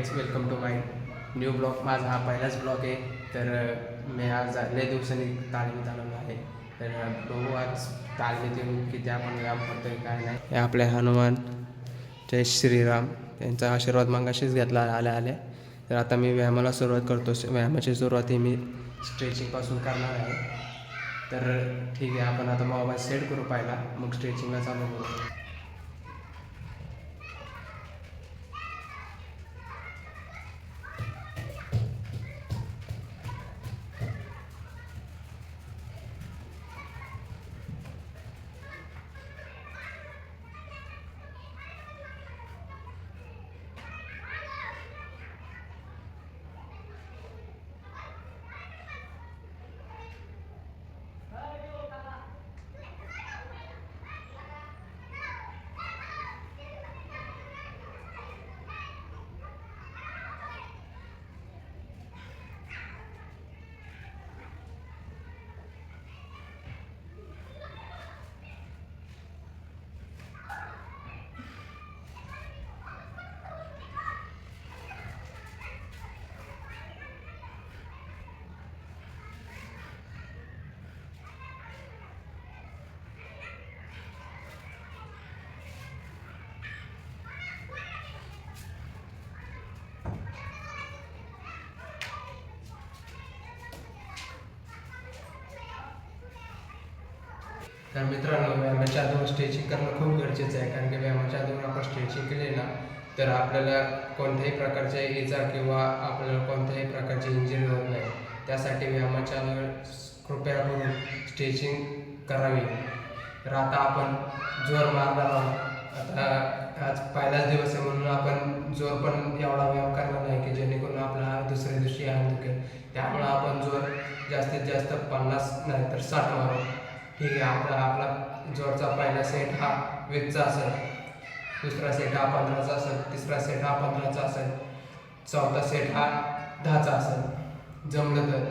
Guys, welcome to my new blog. माझा हा पहिलाच ब्लॉग आहे. तर मी आज लय दिवसांनी तालमीत आलेलो आहे. तर बघू आज तालमीत येऊन किती आपण व्यायाम करतोय काय नाही. हे आपले हनुमान जय श्रीराम यांचा आशीर्वाद मागाशीच घेतला आल्या. तर आता मी व्यायामाला सुरुवात करतो. व्यायामाची सुरुवात ही मी स्ट्रेचिंगपासून करणार आहे. तर ठीक आहे, आपण आता मोबाईल सेट करू पाहिला, मग स्ट्रेचिंगला चालू करू. तर मित्रांनो, व्यायामाच्या आधीवर स्ट्रेचिंग करणं खूप गरजेचं आहे. कारण की व्यायामाच्या आधीवर आपण स्ट्रेचिंग केली ना, तर आपल्याला कोणत्याही प्रकारच्या इजा किंवा आपल्याला कोणत्याही प्रकारची इंजुरी होत नाही. त्यासाठी व्यायामाच्या आधीवर कृपया करून स्ट्रेचिंग करावी. तर आता आपण जोर मारणार आहोत. आता आज पहिलाच दिवस आहे म्हणून आपण जोर पण एवढा व्यायाम करणार नाही की जेणेकरून आपला दुसऱ्या दिवशी हात दुखेल. त्यामुळं आपण जोर जास्तीत जास्त 50 नाही तर 60 मारू. ठीक आहे, आपला जोरचा पहिला सेट हा 20चा असेल, दुसरा सेट हा 15चा असेल, तिसरा सेट हा 15चा असेल, चौथा सेट हा 10चा असेल जमलं तर.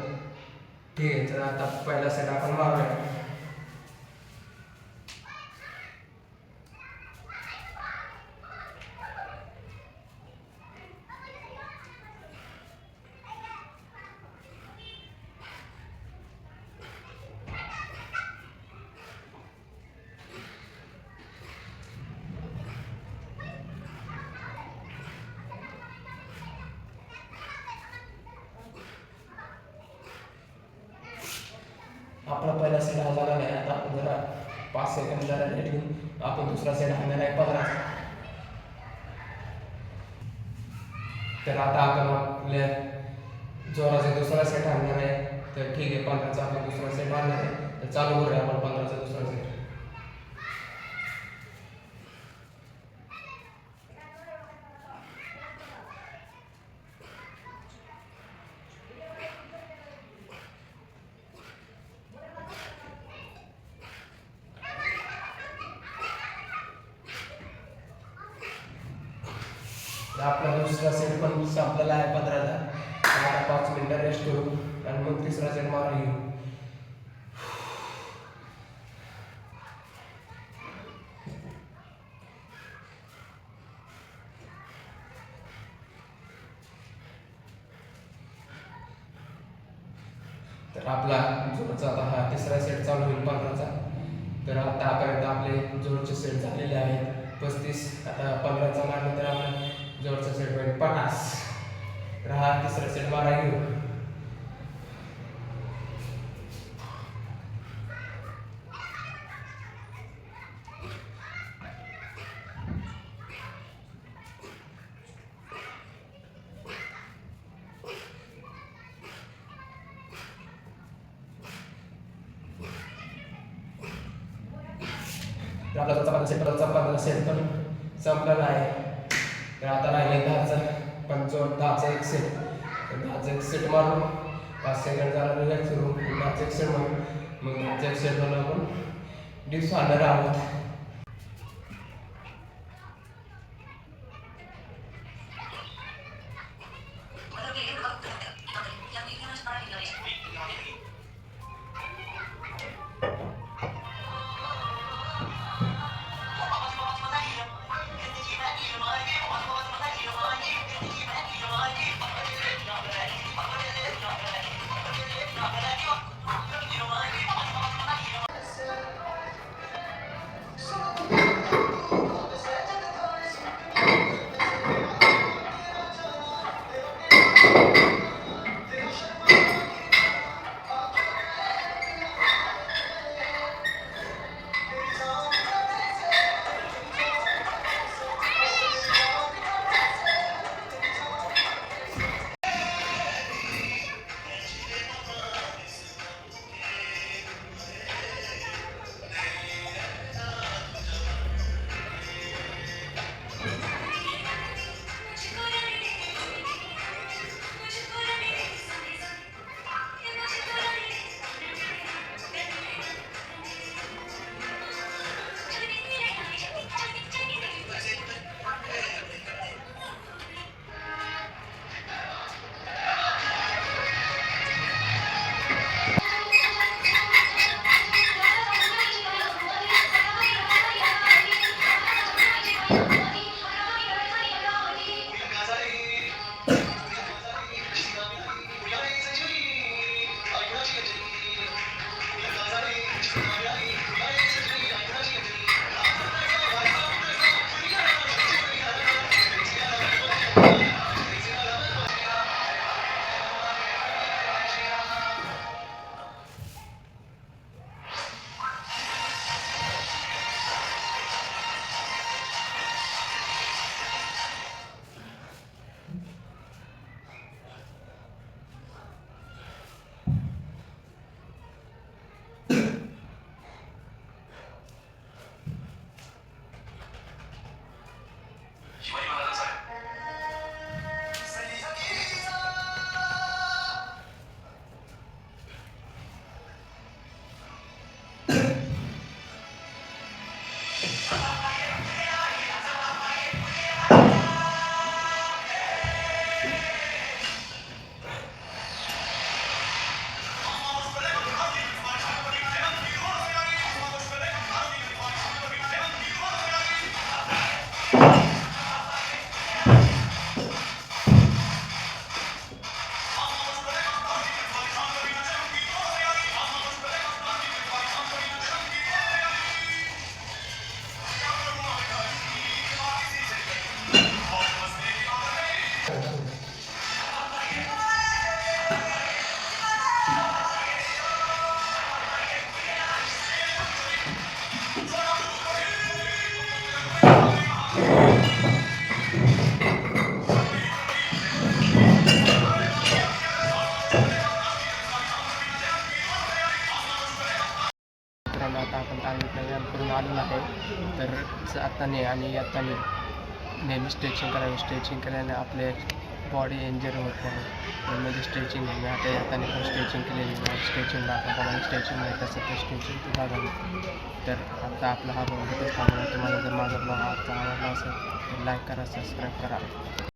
ठीक आहे, तर आता पहिला सेट आपण मारूया. आपला पहिला सेट हा झाला नाही. आता आपण जरा 5 सेकंद जरा लेट घेऊन आपण दुसरा सेट हाणणार आहे 15चा. तर आता आपण आपल्या जोराचा दुसरा सेट हाणणार आहे. तर ठीक आहे, 15चा आपण दुसरा सेट हाणणार आहे. तर चालू करूया आपण 15चा दुसरा सेट. आपला दुसरा सेट पण संपलेला आहे 15चा. आता 5 मिनिटं रेस्ट करू आणि मग तिसरा सेट मारून घेऊ. तर आपला जोरचा आता हा तिसरा सेट चालू होईल 15चा. तर आतापर्यंत आपले जोरचे सेट झालेले आहेत 35. आता 15चा मारलं तर आपला जोरचा सेट होईल 50. तर हा तिसरा सेट मारा घेऊ. आपला चौथा सेट पण संपलेला आहे. तर आता राहिले 10चा एक सेट. तर 10चा एक सेट मारून 5 सेकंड जरा रिलॅक्स करू. 10चा एक सेट मारून मग 10चा एक सेट म्हणून आपण डिप्स आणणार आहोत. मित्रांनो, आता आपण तालमीतला व्यायाम करून आलेलो आहे. तर जाताना आणि येताना नेहमी स्ट्रेचिंग करावी. स्ट्रेचिंग केल्याने आपले बॉडी इंजर होत नाही. म्हणजे स्ट्रेचिंग नेहमी आता येताना पण स्ट्रेचिंग केलेली नाही. स्ट्रेचिंग दाखवताना स्ट्रेचिंग नाही तसं ते स्ट्रेचिंग ते दाखवली. तर आता आपला हा ब्लॉग इथेच थांबवला. तुम्हाला जर माझा ब्लॉग आजचा आवडला असेल तर लाईक करा, सबस्क्राईब करा.